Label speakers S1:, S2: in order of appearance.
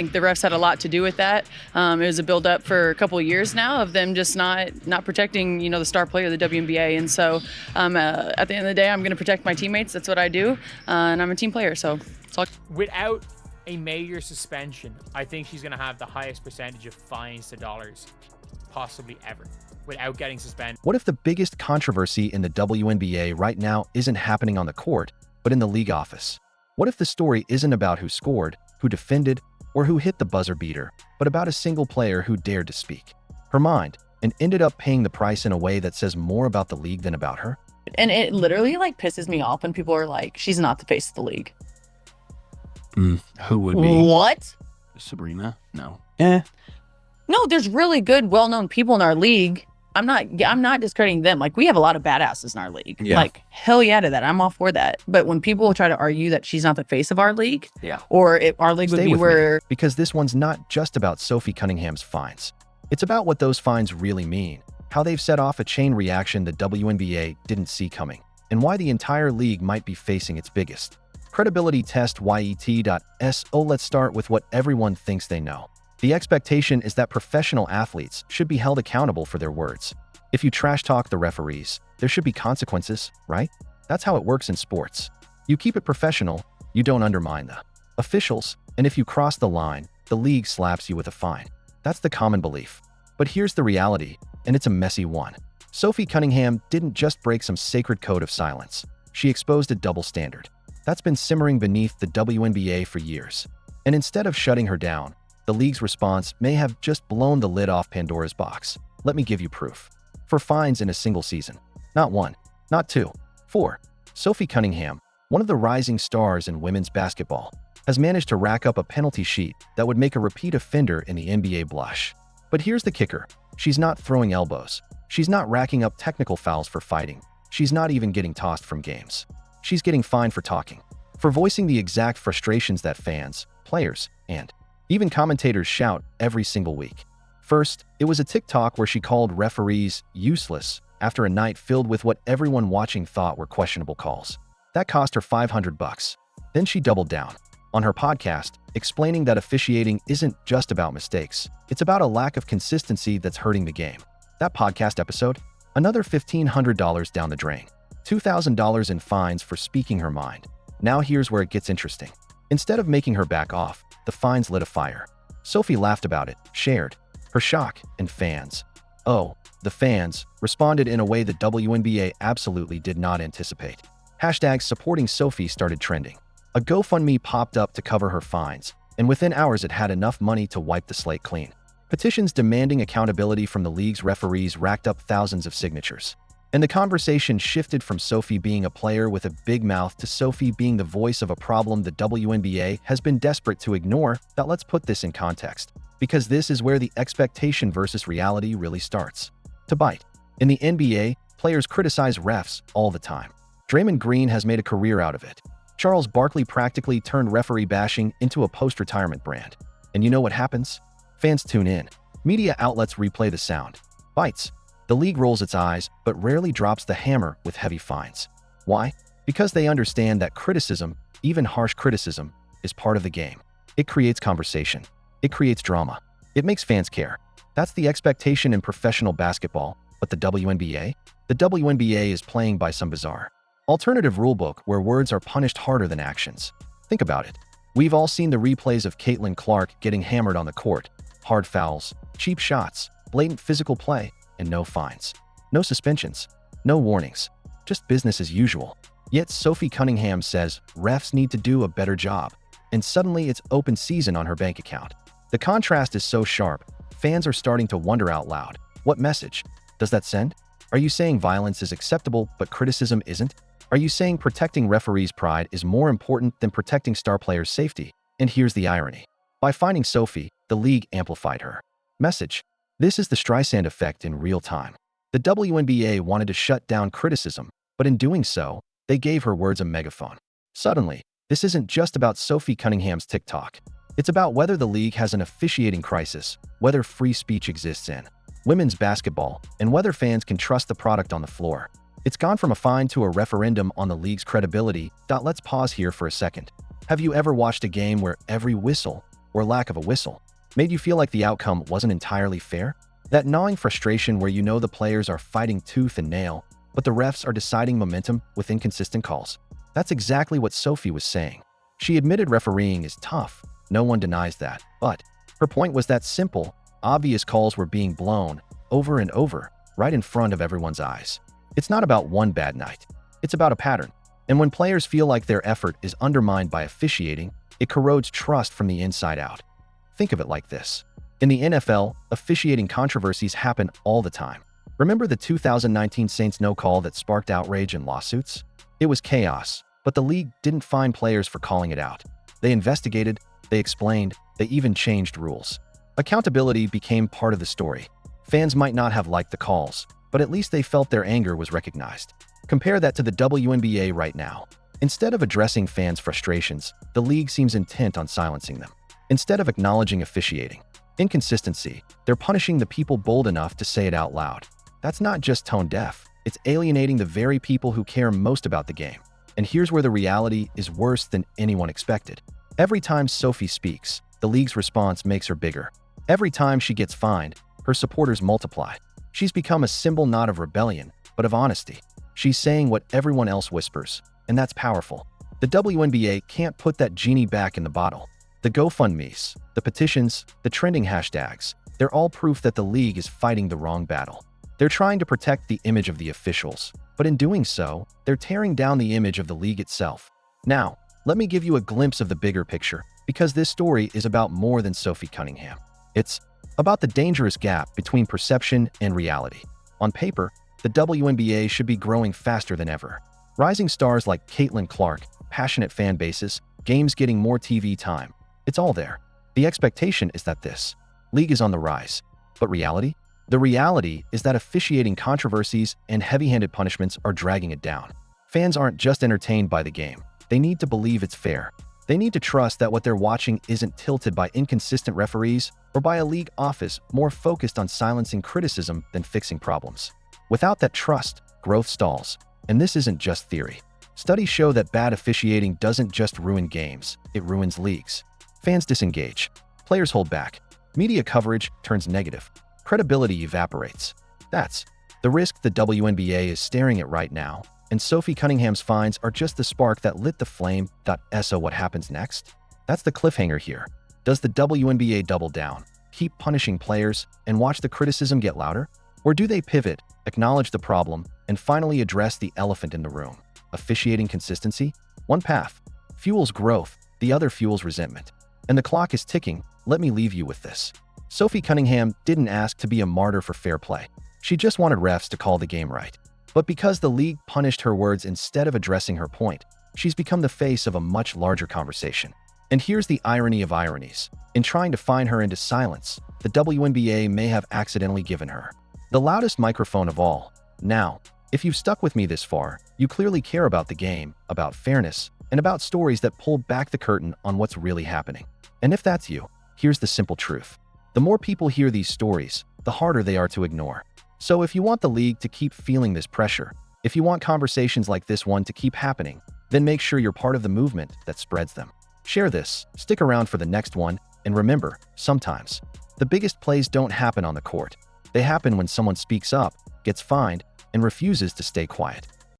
S1: I think the refs had a lot to do with that. It was a build-up for a couple of years now of them just not protecting, the star player of the WNBA. And so at the end of the day, I'm going to protect my teammates. That's what I do. And I'm a team player. So
S2: without a major suspension, I think she's going to have the highest percentage of fines to dollars possibly ever without getting suspended.
S3: What if the biggest controversy in the WNBA right now isn't happening on the court, but in the league office? What if the story isn't about who scored, who defended, or who hit the buzzer beater, but about a single player who dared to speak her mind and ended up paying the price in a way that says more about the league than about her?
S4: And it literally pisses me off when people are like, she's not the face of the league.
S5: Who would be?
S4: What?
S5: Sabrina? No.
S4: No, there's really good, well-known people in our league. I'm not discrediting them. We have a lot of badasses in our league.
S5: Yeah.
S4: Hell yeah to that. I'm all for that. But when people try to argue that she's not the face of our league,
S5: Yeah.
S4: or our league would
S3: Stay
S4: be
S3: with
S4: where...
S3: me, because this one's not just about Sophie Cunningham's fines. It's about what those fines really mean, how they've set off a chain reaction the WNBA didn't see coming, and why the entire league might be facing its biggest credibility test yet.so. Let's start with what everyone thinks they know. The expectation is that professional athletes should be held accountable for their words. If you trash talk the referees, there should be consequences, right? That's how it works in sports. You keep it professional, you don't undermine the officials, and if you cross the line, the league slaps you with a fine. That's the common belief. But here's the reality, and it's a messy one. Sophie Cunningham didn't just break some sacred code of silence. She exposed a double standard that's been simmering beneath the WNBA for years. And instead of shutting her down, the league's response may have just blown the lid off Pandora's box. Let me give you proof. For fines in a single season. Not one, not two, 4. Sophie Cunningham, one of the rising stars in women's basketball, has managed to rack up a penalty sheet that would make a repeat offender in the NBA blush. But here's the kicker. She's not throwing elbows. She's not racking up technical fouls for fighting. She's not even getting tossed from games. She's getting fined for talking, for voicing the exact frustrations that fans, players, and even commentators shout every single week. First, it was a TikTok where she called referees useless after a night filled with what everyone watching thought were questionable calls. That cost her $500. Then she doubled down on her podcast, explaining that officiating isn't just about mistakes. It's about a lack of consistency that's hurting the game. That podcast episode, another $1,500 down the drain. $2,000 in fines for speaking her mind. Now here's where it gets interesting. Instead of making her back off, the fines lit a fire. Sophie laughed about it, shared her shock, and fans, the fans, responded in a way the WNBA absolutely did not anticipate. Hashtags supporting Sophie started trending. A GoFundMe popped up to cover her fines, and within hours it had enough money to wipe the slate clean. Petitions demanding accountability from the league's referees racked up thousands of signatures. And the conversation shifted from Sophie being a player with a big mouth to Sophie being the voice of a problem the WNBA has been desperate to ignore. Now let's put this in context, because this is where the expectation versus reality really starts to bite. In the NBA, players criticize refs all the time. Draymond Green has made a career out of it. Charles Barkley practically turned referee bashing into a post-retirement brand. And you know what happens? Fans tune in. Media outlets replay the sound. Bites. The league rolls its eyes, but rarely drops the hammer with heavy fines. Why? Because they understand that criticism, even harsh criticism, is part of the game. It creates conversation. It creates drama. It makes fans care. That's the expectation in professional basketball, but the WNBA? The WNBA is playing by some bizarre alternative rulebook where words are punished harder than actions. Think about it. We've all seen the replays of Caitlin Clark getting hammered on the court. Hard fouls, cheap shots, blatant physical play, and no fines. No suspensions. No warnings. Just business as usual. Yet Sophie Cunningham says refs need to do a better job. And suddenly it's open season on her bank account. The contrast is so sharp, fans are starting to wonder out loud. What message does that send? Are you saying violence is acceptable but criticism isn't? Are you saying protecting referees' pride is more important than protecting star players' safety? And here's the irony. By fining Sophie, the league amplified her message. This is the Streisand effect in real time. The WNBA wanted to shut down criticism, but in doing so, they gave her words a megaphone. Suddenly, this isn't just about Sophie Cunningham's TikTok. It's about whether the league has an officiating crisis, whether free speech exists in women's basketball, and whether fans can trust the product on the floor. It's gone from a fine to a referendum on the league's credibility. Let's pause here for a second. Have you ever watched a game where every whistle, or lack of a whistle made you feel like the outcome wasn't entirely fair? That gnawing frustration where you know the players are fighting tooth and nail, but the refs are deciding momentum with inconsistent calls. That's exactly what Sophie was saying. She admitted refereeing is tough, no one denies that, but her point was that simple, obvious calls were being blown over and over, right in front of everyone's eyes. It's not about one bad night, it's about a pattern. And when players feel like their effort is undermined by officiating, it corrodes trust from the inside out. Think of it like this. In the NFL, officiating controversies happen all the time. Remember the 2019 Saints no call that sparked outrage and lawsuits? It was chaos, but the league didn't fine players for calling it out. They investigated, they explained, they even changed rules. Accountability became part of the story. Fans might not have liked the calls, but at least they felt their anger was recognized. Compare that to the WNBA right now. Instead of addressing fans' frustrations, the league seems intent on silencing them. Instead of acknowledging officiating inconsistency, they're punishing the people bold enough to say it out loud. That's not just tone deaf, it's alienating the very people who care most about the game. And here's where the reality is worse than anyone expected. Every time Sophie speaks, the league's response makes her bigger. Every time she gets fined, her supporters multiply. She's become a symbol not of rebellion, but of honesty. She's saying what everyone else whispers, and that's powerful. The WNBA can't put that genie back in the bottle. The GoFundMes, the petitions, the trending hashtags, they're all proof that the league is fighting the wrong battle. They're trying to protect the image of the officials, but in doing so, they're tearing down the image of the league itself. Now, let me give you a glimpse of the bigger picture, because this story is about more than Sophie Cunningham. It's about the dangerous gap between perception and reality. On paper, the WNBA should be growing faster than ever. Rising stars like Caitlin Clark, passionate fan bases, games getting more TV time. It's all there. The expectation is that this league is on the rise. But reality? The reality is that officiating controversies and heavy-handed punishments are dragging it down. Fans aren't just entertained by the game. They need to believe it's fair. They need to trust that what they're watching isn't tilted by inconsistent referees or by a league office more focused on silencing criticism than fixing problems. Without that trust, growth stalls. And this isn't just theory. Studies show that bad officiating doesn't just ruin games, it ruins leagues. Fans disengage. Players hold back. Media coverage turns negative. Credibility evaporates. That's the risk the WNBA is staring at right now, and Sophie Cunningham's fines are just the spark that lit the flame. So what happens next? That's the cliffhanger here. Does the WNBA double down, keep punishing players, and watch the criticism get louder? Or do they pivot, acknowledge the problem, and finally address the elephant in the room? Officiating consistency? One path fuels growth, the other fuels resentment. And the clock is ticking. Let me leave you with this. Sophie Cunningham didn't ask to be a martyr for fair play. She just wanted refs to call the game right. But because the league punished her words instead of addressing her point, she's become the face of a much larger conversation. And here's the irony of ironies. In trying to fine her into silence, the WNBA may have accidentally given her the loudest microphone of all. Now, if you've stuck with me this far, you clearly care about the game, about fairness, and about stories that pull back the curtain on what's really happening. And if that's you, here's the simple truth. The more people hear these stories, the harder they are to ignore. So if you want the league to keep feeling this pressure, if you want conversations like this one to keep happening, then make sure you're part of the movement that spreads them. Share this, stick around for the next one, and remember, sometimes, the biggest plays don't happen on the court. They happen when someone speaks up, gets fined, and refuses to stay quiet.